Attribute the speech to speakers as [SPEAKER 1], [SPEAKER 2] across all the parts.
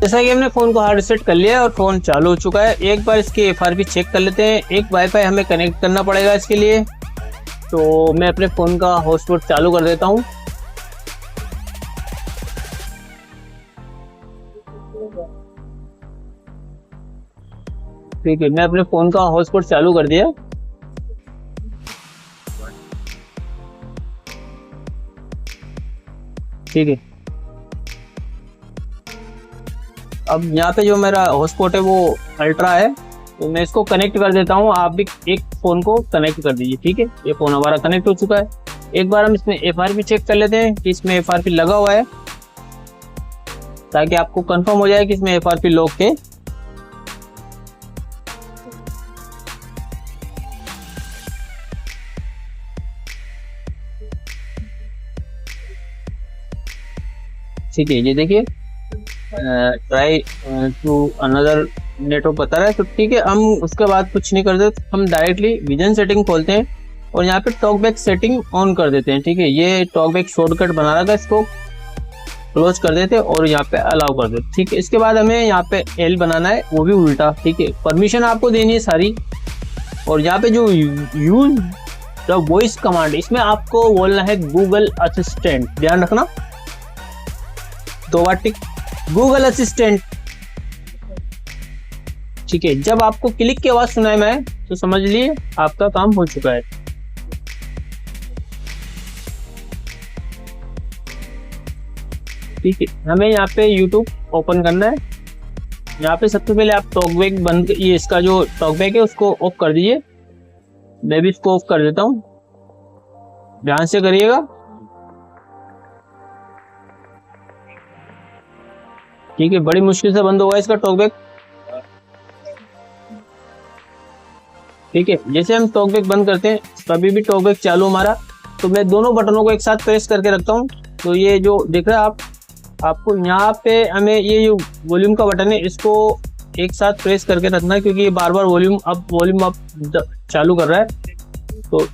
[SPEAKER 1] जैसा कि हमने फ़ोन को हार्ड रीसेट कर लिया है और फ़ोन चालू हो चुका है। एक बार इसकी FRP चेक कर लेते हैं। एक वाईफाई हमें कनेक्ट करना पड़ेगा इसके लिए, तो मैं अपने फ़ोन का हॉटस्पॉट चालू कर देता हूँ। ठीक है, मैं अपने फ़ोन का हॉटस्पॉट चालू कर दिया। ठीक है, अब यहाँ पे जो मेरा हॉटस्पॉट है वो अल्ट्रा है, तो मैं इसको कनेक्ट कर देता हूँ। आप भी एक फ़ोन को कनेक्ट कर दीजिए। ठीक है, ये फ़ोन हमारा कनेक्ट हो चुका है। एक बार हम इसमें FRP चेक कर लेते हैं कि इसमें FRP लगा हुआ है, ताकि आपको कंफर्म हो जाए कि इसमें FRP लॉक है। ठीक है, ये देखिए ट्राई टू अनदर नेटवर्क बता रहा है। तो ठीक है, हम उसके बाद कुछ नहीं करते, हम डायरेक्टली विजन सेटिंग खोलते हैं और यहाँ पे टॉकबैक सेटिंग ऑन कर देते हैं। ठीक है, ये टॉकबैक शॉर्टकट बना रखा है, इसको क्लोज कर देते और यहाँ पे अलाउ कर देते। ठीक है, इसके बाद हमें यहाँ पे L बनाना है, वो भी उल्टा। ठीक है, परमिशन आपको देनी है सारी, और यहाँ पे जो यूज द वॉइस कमांड, इसमें आपको बोलना है गूगल असिस्टेंट। ध्यान रखना, 2 बार टिक, गूगल असिस्टेंट। ठीक है, जब आपको क्लिक की आवाज सुनाई में आए तो समझ लिए आपका काम हो चुका है। ठीक है, हमें यहाँ पे YouTube ओपन करना है। यहाँ पे सबसे पहले आप टॉकबैक बंद, ये इसका जो टॉकबैक है उसको ऑफ कर दीजिए। मैं भी इसको ऑफ कर देता हूँ, ध्यान से करिएगा। ठीक है, बड़ी मुश्किल से बंद होगा इसका टॉकबैक। ठीक है, जैसे हम टॉकबैक बंद करते हैं तभी भी टॉकबैक चालू हमारा। तो मैं दोनों बटनों को एक साथ प्रेस करके रखता हूँ। तो ये जो दिख रहा है आपको यहाँ पे, हमें ये जो वॉल्यूम का बटन है इसको एक साथ प्रेस करके रखना है, क्योंकि ये बार बार वॉल्यूम अप चालू कर रहा है। तो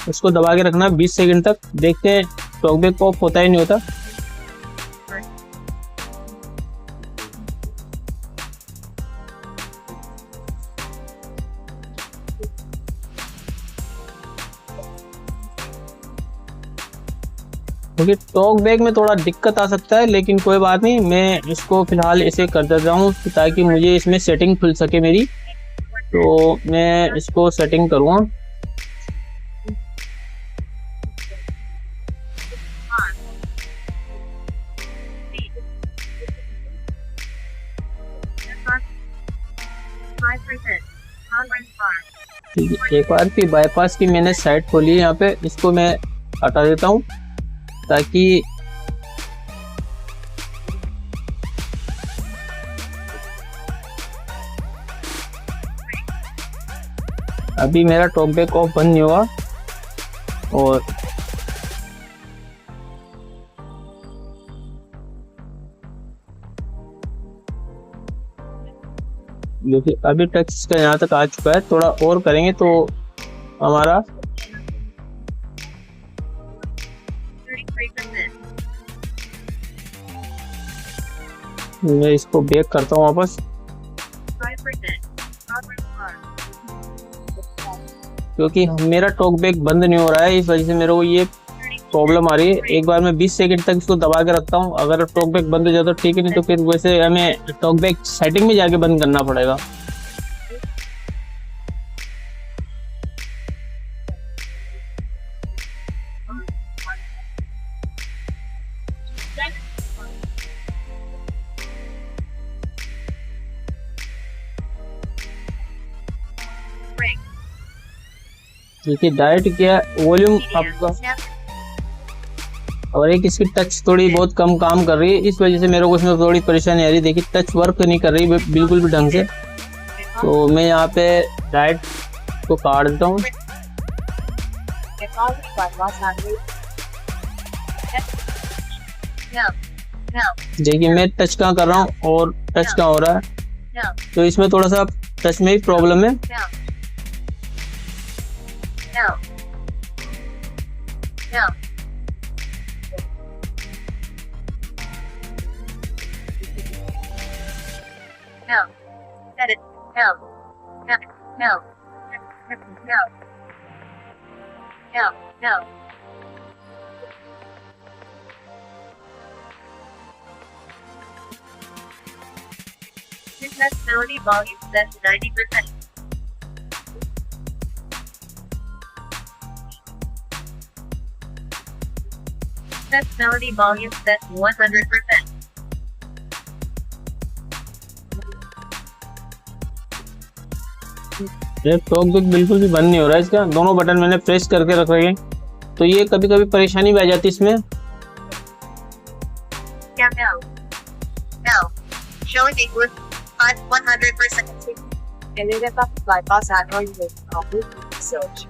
[SPEAKER 1] इसको दबा के रखना है 20 सेकंड तक। देखते हैं टॉकबैक ऑफ होता ही नहीं होता। क्योंकि टॉकबैक में थोड़ा दिक्कत आ सकता है, लेकिन कोई बात नहीं, मैं इसको फिलहाल ऐसे कर देता हूँ ताकि मुझे इसमें सेटिंग खुल सके मेरी। तो मैं इसको सेटिंग करूँगा। एक बार फिर बाईपास की मैंने साइट खोली है, यहाँ पे इसको मैं हटा देता हूँ ताकि अभी मेरा टॉकबैक ऑफ बंद नहीं हुआ। और देखिए अभी टच इसका यहाँ तक आ चुका है, थोड़ा और करेंगे तो हमारा मैं इसको बैक करता हूँ वापस, क्योंकि मेरा टॉकबैक बंद नहीं हो रहा है, इस वजह से मेरे को ये प्रॉब्लम आ रही है। एक बार मैं 20 सेकंड तक इसको दबा के रखता हूँ, अगर टॉकबैक बंद हो जाए तो ठीक है, नहीं तो फिर वैसे हमें टॉकबैक सेटिंग में जाके बंद करना पड़ेगा। देखिए डायरेक्ट किया वॉल्यूम आपका, और एक इसकी टच थोड़ी बहुत कम काम कर रही है, इस वजह से मेरे को इसमें थोड़ी परेशानी आ रही है। देखिए टच वर्क नहीं कर रही बिल्कुल भी ढंग से। तो मैं यहाँ पे डायरेक्ट को काट देता हूँ। देखिए मैं टच कहाँ कर रहा हूँ और टच कहाँ हो रहा है, तो इसमें थोड़ा सा टच में ही प्रॉब्लम है।
[SPEAKER 2] No. Edit. No. No. No. No. No. No. Accessibility volume set to 90%. Accessibility volume set to 100%.
[SPEAKER 1] ये टॉकबैक बिल्कुल भी बंद नहीं हो रहा है इसका, दोनों बटन मैंने प्रेस करके रख रखे हैं, तो ये कभी कभी परेशानी भी आ जाती है इसमें।
[SPEAKER 2] Yeah, no. No. Showing English 100%. bypass Android search.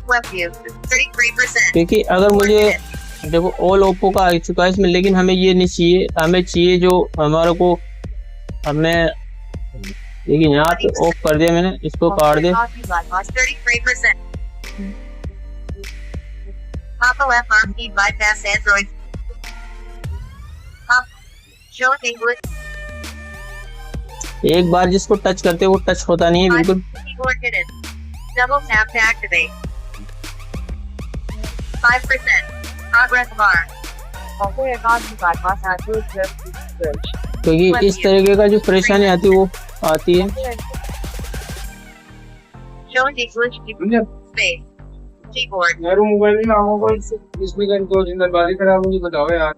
[SPEAKER 2] Web view 33%.
[SPEAKER 1] क्योंकि अगर मुझे देखो ऑल ओप्पो का आ चुका है इसमें, लेकिन हमें ये नहीं चाहिए, हमें चाहिए जो हमारे को, हमें लेकिन यहाँ पे ऑफ कर दिया मैंने, इसको काट दे।
[SPEAKER 2] 33%. Papa WebRP bypass Android. Showing English.
[SPEAKER 1] एक बार जिसको टच करते वो टच होता नहीं है बिल्कुल।
[SPEAKER 2] Keyboard hidden. Double tap to activate. 5%. Progress bar.
[SPEAKER 1] क्योंकि इस तरीके का जो परेशानी आती है वो आती है।
[SPEAKER 2] Showing English space. Keyboard.
[SPEAKER 3] यार वो मोबाइल में आऊँ कोई इसमें कहीं तो जिंदा बारी खराब होगी, बताओ यार।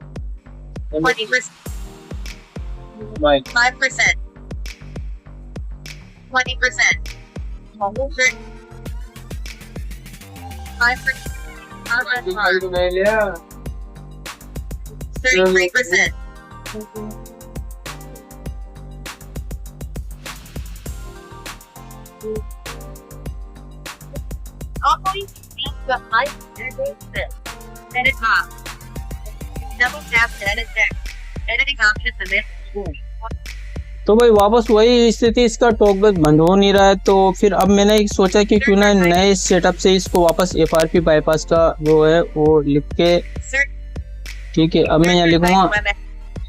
[SPEAKER 2] 20%.
[SPEAKER 3] बाय
[SPEAKER 2] 5%. 20%. 5%. Progress bar.
[SPEAKER 3] तो नहीं लिया
[SPEAKER 2] 33%. Always speak the high edit box. Double tap to edit text. Editing options in this.
[SPEAKER 1] तो भाई वापस वही स्थिति, इसका टॉकबैक बंद हो नहीं रहा है, तो फिर अब मैंने एक सोचा कि क्यों ना नए सेटअप से इसको वापस FRP बाईपास का जो है वो लिख के, ठीक है, अब मैं यहाँ लिखूंगा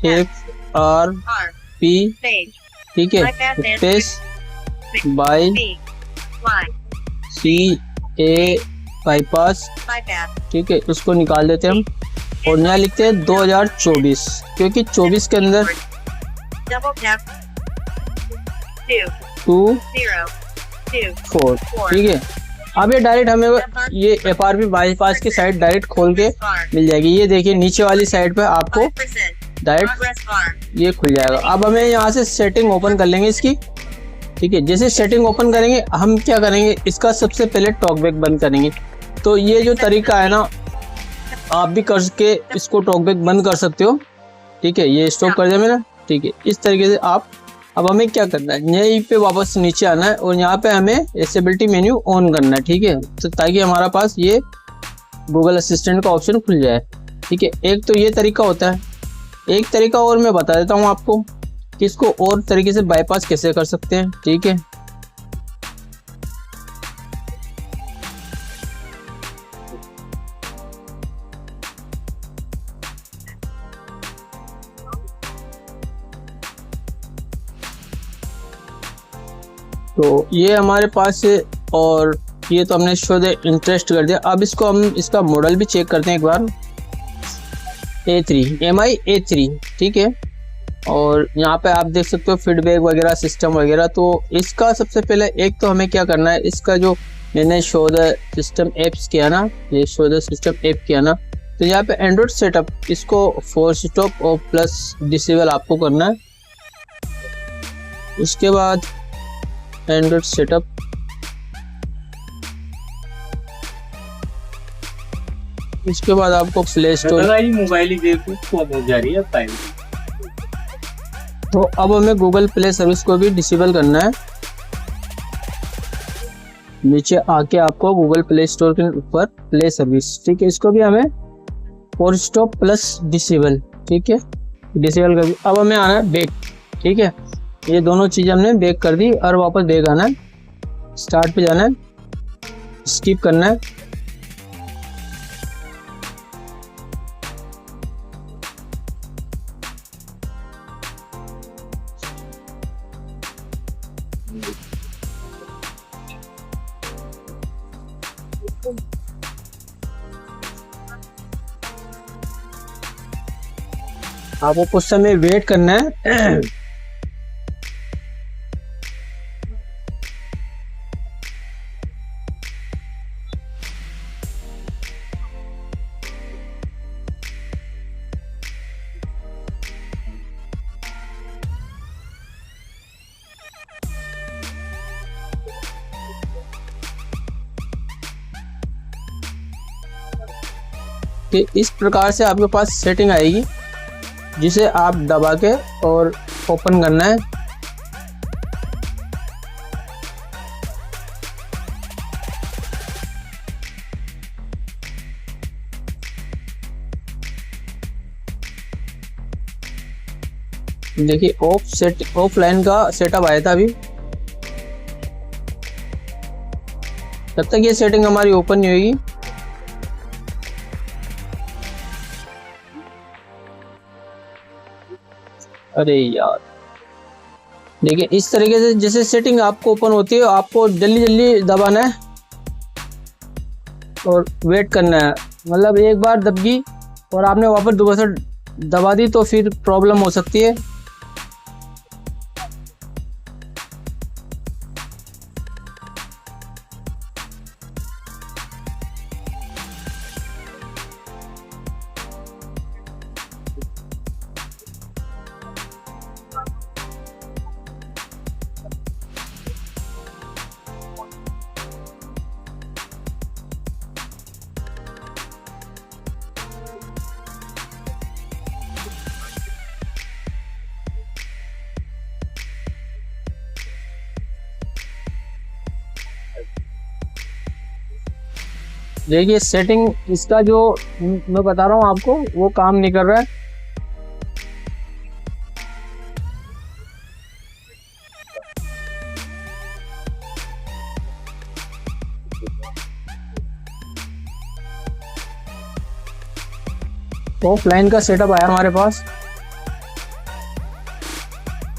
[SPEAKER 1] FRP, ठीक है, स्पेस बाई CA बाईपास, ठीक है, उसको निकाल देते हैं हम और यहाँ लिखते हैं 2024, क्योंकि 24 के अंदर 2 4, ठीक है। अब ये डायरेक्ट हमें ये FRP बाईपास की साइड डायरेक्ट खोल के मिल जाएगी। ये देखिए नीचे वाली साइड पे आपको डायरेक्ट ये खुल जाएगा। अब हमें यहाँ से सेटिंग ओपन कर लेंगे इसकी, ठीक है। जैसे सेटिंग ओपन करेंगे हम क्या करेंगे, इसका सबसे पहले टॉकबैक बंद करेंगे। तो ये जो तरीका है ना, आप भी करके इसको टॉकबैक बंद कर सकते हो, ठीक है। ये स्टॉप कर दिया मैंने, ठीक है। इस तरीके से आप, अब हमें क्या करना है, यहीं पे वापस नीचे आना है और यहाँ पे हमें एक्सेसिबिलिटी मेन्यू ऑन करना है, ठीक है, तो ताकि हमारा पास ये गूगल असिस्टेंट का ऑप्शन खुल जाए, ठीक है। एक तो ये तरीका होता है, एक तरीका और मैं बता देता हूँ आपको कि इसको और तरीके से बाईपास कैसे कर सकते हैं, ठीक है। तो ये हमारे पास है और ये तो हमने शो दे इंटरेस्ट कर दिया। अब इसको हम इसका मॉडल भी चेक करते हैं एक बार, A3 MI A3, ठीक है। और यहाँ पे आप देख सकते हो फीडबैक वगैरह, सिस्टम वगैरह। तो इसका सबसे पहले एक तो हमें क्या करना है, इसका जो मैंने शो द सिस्टम एप्स किया ना, ये शो द सिस्टम ऐप किया ना, तो यहाँ पे एंड्रॉइड सेटअप, इसको फोर्स स्टॉप और प्लस डिसेबल आपको करना है। उसके बाद एंड्रॉइड सेटअप, इसके बाद आपको प्ले स्टोर,
[SPEAKER 3] मोबाइल ही देखो जा रही है टाइम।
[SPEAKER 1] तो अब हमें गूगल प्ले सर्विस को भी डिसेबल करना है। नीचे आके आपको गूगल प्ले स्टोर के ऊपर प्ले सर्विस, ठीक है, इसको भी हमें फोर्स स्टॉप प्लस डिसेबल, ठीक है, डिसेबल कर। अब हमें आना है बैक, ठीक है। ये दोनों चीज़ हमने बैक कर दी और वापस बैक आना है, स्टार्ट पे जाना है, स्किप करना है, आपको कुछ समय वेट करना है। कि इस प्रकार से आपके पास सेटिंग आएगी, जिसे आप दबा के और ओपन करना है। देखिए ऑफलाइन का सेटअप आया था अभी। तब तक ये सेटिंग हमारी ओपन नहीं होगी। अरे यार, देखिए इस तरीके से जैसे सेटिंग आपको ओपन होती है, आपको जल्दी जल्दी दबाना है और वेट करना है। मतलब एक बार दब गई और आपने वापस दोबारा दबा दी तो फिर प्रॉब्लम हो सकती है। देखिए सेटिंग इसका जो मैं बता रहा हूँ आपको, वो काम नहीं कर रहा है। ऑफलाइन का सेटअप आया हमारे पास,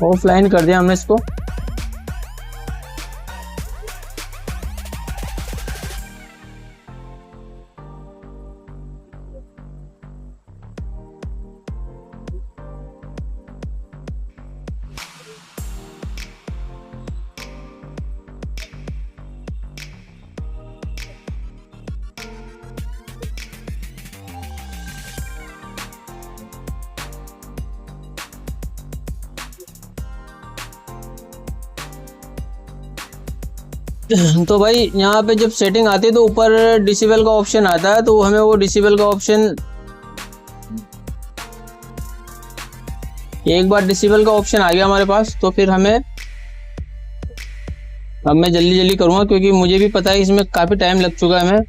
[SPEAKER 1] ऑफलाइन कर दिया हमने इसको। तो भाई यहाँ पे जब सेटिंग आती है तो ऊपर डिसेबल का ऑप्शन आता है, तो हमें वो डिसेबल का ऑप्शन, एक बार डिसेबल का ऑप्शन आ गया हमारे पास तो फिर हमें, अब मैं जल्दी जल्दी करूँगा क्योंकि मुझे भी पता है इसमें काफ़ी टाइम लग चुका है हमें।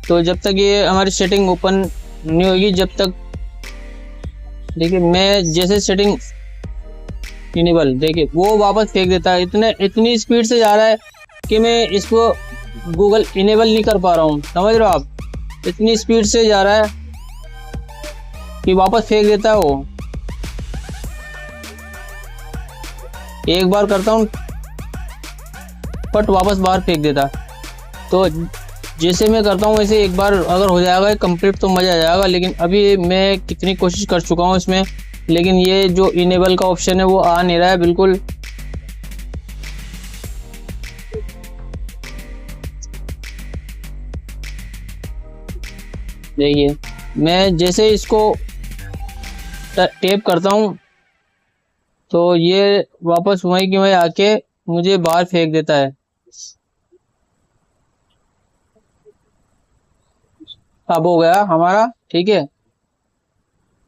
[SPEAKER 1] तो जब तक ये हमारी सेटिंग ओपन नहीं होगी, जब तक, देखिए मैं जैसे सेटिंग इनेबल, देखिए वो वापस फेंक देता है। इतनी स्पीड से जा रहा है कि मैं इसको गूगल इनेबल नहीं कर पा रहा हूँ, समझ रहे हो आप? इतनी स्पीड से जा रहा है कि वापस फेंक देता है वो। एक बार करता हूँ बट वापस बाहर फेंक देता। तो जैसे मैं करता हूँ वैसे एक बार अगर हो जाएगा कंप्लीट तो मज़ा आ जाएगा। लेकिन अभी मैं कितनी कोशिश कर चुका हूँ इसमें, लेकिन ये जो इनेबल का ऑप्शन है वो आ नहीं रहा है बिल्कुल। देखिए मैं जैसे इसको टैप करता हूँ तो ये वापस वहीं की वहीं आके मुझे बाहर फेंक देता है। अब हो गया हमारा, ठीक है,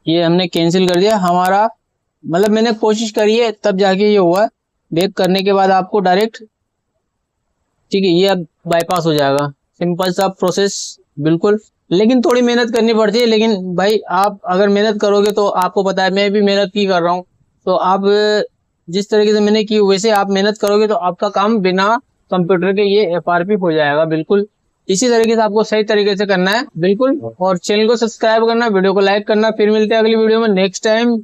[SPEAKER 1] ये हमने कैंसिल कर दिया हमारा। मतलब मैंने कोशिश करी है तब जाके ये हुआ। बैक करने के बाद आपको डायरेक्ट, ठीक है, ये अब बाईपास हो जाएगा। सिंपल सा प्रोसेस बिल्कुल, लेकिन थोड़ी मेहनत करनी पड़ती है। लेकिन भाई आप अगर मेहनत करोगे तो आपको पता है, मैं भी मेहनत की कर रहा हूँ, तो आप जिस तरीके से मैंने की वैसे आप मेहनत करोगे तो आपका काम बिना कंप्यूटर के ये FRP हो जाएगा बिल्कुल। इसी तरीके से आपको सही तरीके से करना है बिल्कुल। और चैनल को सब्सक्राइब करना, वीडियो को लाइक करना। फिर मिलते हैं अगली वीडियो में नेक्स्ट टाइम।